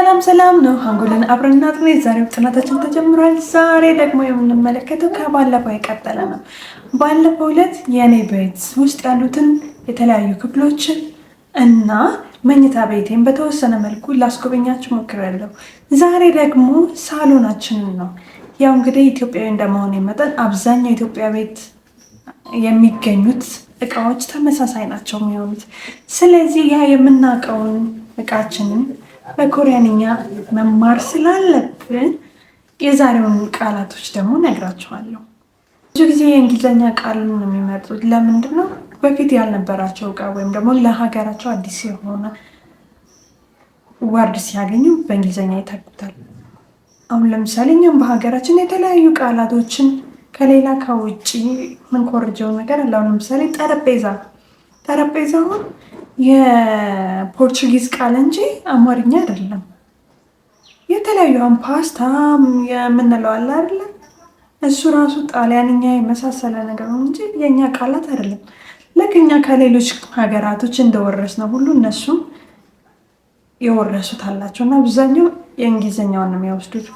ሰላም ሰላም ነው። አንጎልን አብረና ጥሬ ዛሬው ጥናታችን ተጀምሯል። ዛሬ ደግሞ የምንመለከተው ከባለፈው የቀጠለ ነው። ባለፈው ዕለት የኔ ቤት ውስጥ ያሉትን የተለያዩ ክፍሎችን እና መኝታ ቤቴን በተወሰነ መልኩ ላስጎበኛችሁ ሞክሬያለሁ። ዛሬ ደግሞ ሳሎናችንን ነው። ያው እንግዲህ ኢትዮጵያዊ እንደመሆን መጠን አብዛኛው ኢትዮጵያ ቤት የሚገኙት እቃዎች ተመሳሳይ ናቸው የሚሆኑት። ስለዚህ ያ የምናውቀውን እቃችንን በኮሪያንኛ መማር ስላለብን የዛሬውን ቃላቶች ደግሞ ነግራችኋለሁ። ብዙ ጊዜ የእንግሊዝኛ ቃል ነው የሚመርጡት። ለምንድን ነው? በፊት ያልነበራቸው እቃ ወይም ደግሞ ለሀገራቸው አዲስ የሆነ ወርድ ሲያገኙ በእንግሊዝኛ ይተኩታል። አሁን ለምሳሌ እኛም በሀገራችን የተለያዩ ቃላቶችን ከሌላ ከውጭ ምንኮርጀው ነገር አለ። አሁን ለምሳሌ ጠረጴዛውን የፖርቹጊዝ ቃል እንጂ አማርኛ አይደለም። የተለያዩ ፓስታ የምንለው አለ አይደለ? እሱ ራሱ ጣሊያንኛ የመሳሰለ ነገር ነው እንጂ የእኛ ቃላት አይደለም። ልክ እኛ ከሌሎች ሀገራቶች እንደወረስ ነው ሁሉ እነሱም የወረሱት አላቸው እና አብዛኛው የእንግሊዝኛውን ነው የሚወስዱት።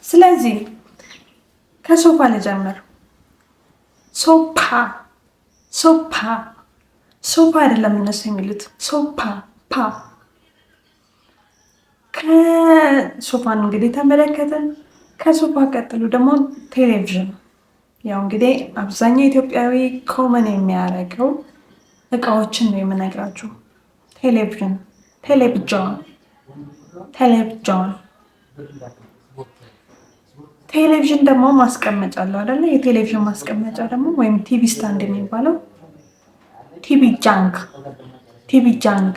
ስለዚህ ከሶፋ ልጀምር። ሶፋ አይደለም እነሱ የሚሉት ፓ። ከሶፋን እንግዲህ ተመለከትን። ከሶፋ ቀጥሎ ደግሞ ቴሌቪዥን። ያው እንግዲህ አብዛኛው ኢትዮጵያዊ ኮመን የሚያደርገው እቃዎችን ነው የምነግራችሁ። ቴሌቪዥን ደግሞ ማስቀመጫ አለው አይደለ? የቴሌቪዥን ማስቀመጫ ደግሞ ወይም ቲቪ ስታንድ የሚባለው ቲቪ ጃንግ።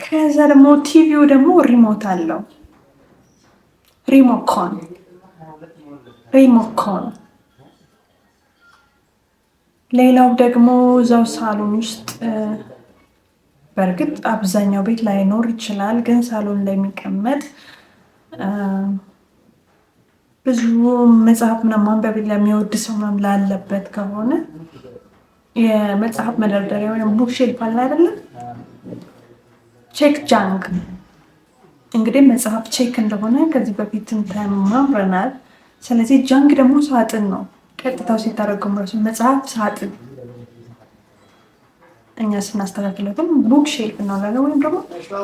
ከዛ ደግሞ ቲቪው ደግሞ ሪሞት አለው፣ ሪሞኮን። ሌላው ደግሞ እዛው ሳሎን ውስጥ በእርግጥ አብዛኛው ቤት ላይኖር ይችላል፣ ግን ሳሎን ላይ የሚቀመጥ ብዙ መጽሐፍ ማንበብ ለሚወድ ሰው ላለበት ከሆነ የመጽሐፍ መደርደሪያ ወይም ቡክ ሼልፍ አለ አይደለም? ቼክ ጃንግ። እንግዲህ መጽሐፍ ቼክ እንደሆነ ከዚህ በፊትም ተማምረናል። ስለዚህ ጃንግ ደግሞ ሳጥን ነው። ቀጥታው ሲተረጎም ራሱ መጽሐፍ ሳጥን፣ እኛ ስናስተካክለው ግን ቡክ ሼልፍ እናላለን ወይም ደግሞ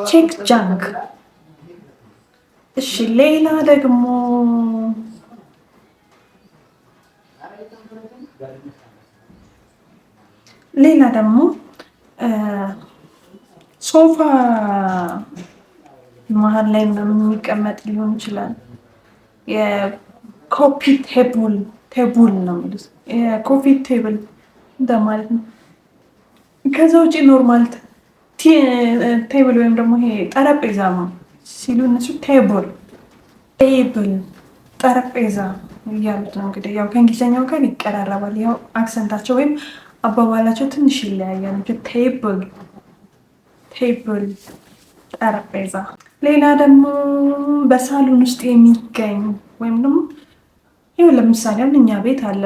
ቼክ ጃንግ። እሺ ሌላ ደግሞ ሶፋ መሀል ላይ የሚቀመጥ ሊሆን ይችላል። የኮፊ ቴቡል ነው የሚሉት፣ የኮፊ ቴብል እንደማለት ነው። ከዛ ውጭ ኖርማል ቴብል ወይም ደግሞ ይሄ ጠረጴዛ ነው ሲሉ እነሱ ቴብል ጠረጴዛ እያሉት ነው። እንግዲህ ያው ከእንግሊዝኛው ጋር ይቀራረባል። ያው አክሰንታቸው ወይም አባባላቸው ትንሽ ይለያያል። ቴብል ጠረጴዛ። ሌላ ደግሞ በሳሎን ውስጥ የሚገኝ ወይም ደግሞ ይኸው ለምሳሌ እኛ ቤት አለ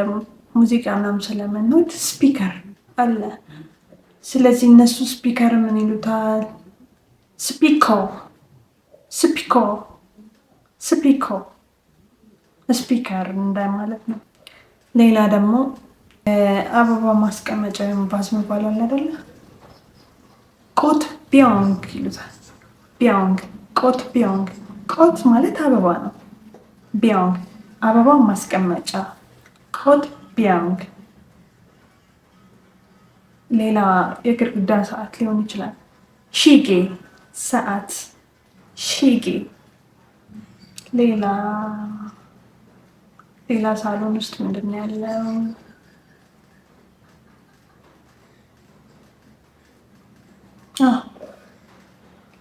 ሙዚቃ ምናምን ስለምንወድ ስፒከር አለ። ስለዚህ እነሱ ስፒከር ምን ይሉታል? ስፒከር እንደማለት ነው። ሌላ ደግሞ አበባ ማስቀመጫ ወይም ባዝ የሚባል አለ አይደለ? ቆት ቢዮንግ ይሉታል። ቆት ማለት አበባ ነው። ቢዮንግ አበባ ማስቀመጫ፣ ቆት ቢዮንግ። ሌላ የግድግዳ ሰዓት ሊሆን ይችላል። ሺጌ ሰዓት፣ ሺጌ። ሌላ ሳሎን ውስጥ ምንድን ነው ያለው?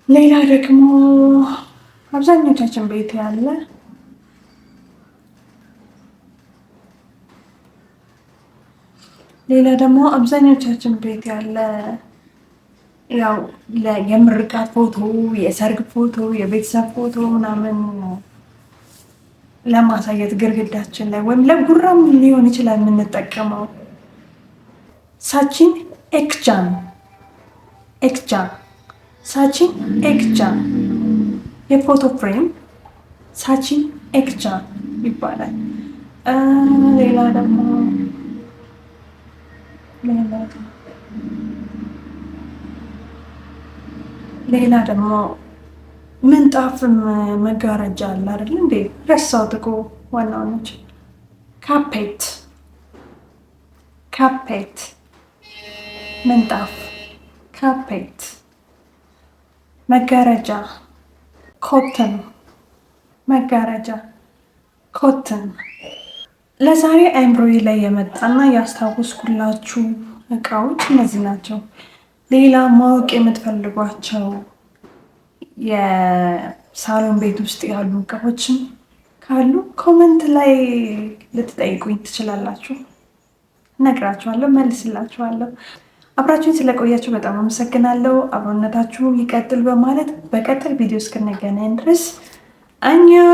ሌላ ደግሞ አብዛኞቻችን ቤት ያለ ያው የምርቃት ፎቶ፣ የሰርግ ፎቶ፣ የቤተሰብ ፎቶ ምናምን ለማሳየት ግርግዳችን ላይ ወይም ለጉራም ሊሆን ይችላል የምንጠቀመው ሳቺን ኤክጃን ሳቺን ኤክጃን የፎቶ ፍሬም ሳቺን ኤክጃን ይባላል። ሌላ ደግሞ ምንጣፍም መጋረጃ አለ አይደል እንዴ? ረሳሁት እኮ ዋናው ነች። ካፔት ምንጣፍ፣ ካፔት መጋረጃ፣ ኮትን መጋረጃ፣ ኮትን። ለዛሬ አይምሮዬ ላይ የመጣና ያስታወስኩላችሁ እቃዎች እነዚህ ናቸው። ሌላ ማወቅ የምትፈልጓቸው የሳሎን ቤት ውስጥ ያሉ እቃዎችም ካሉ ኮመንት ላይ ልትጠይቁኝ ትችላላችሁ። እነግራችኋለሁ፣ መልስላችኋለሁ። አብራችሁኝ ስለቆያችሁ በጣም አመሰግናለሁ። አብሮነታችሁ ይቀጥል በማለት በቀጣይ ቪዲዮ እስክንገናኝ ድረስ አኛው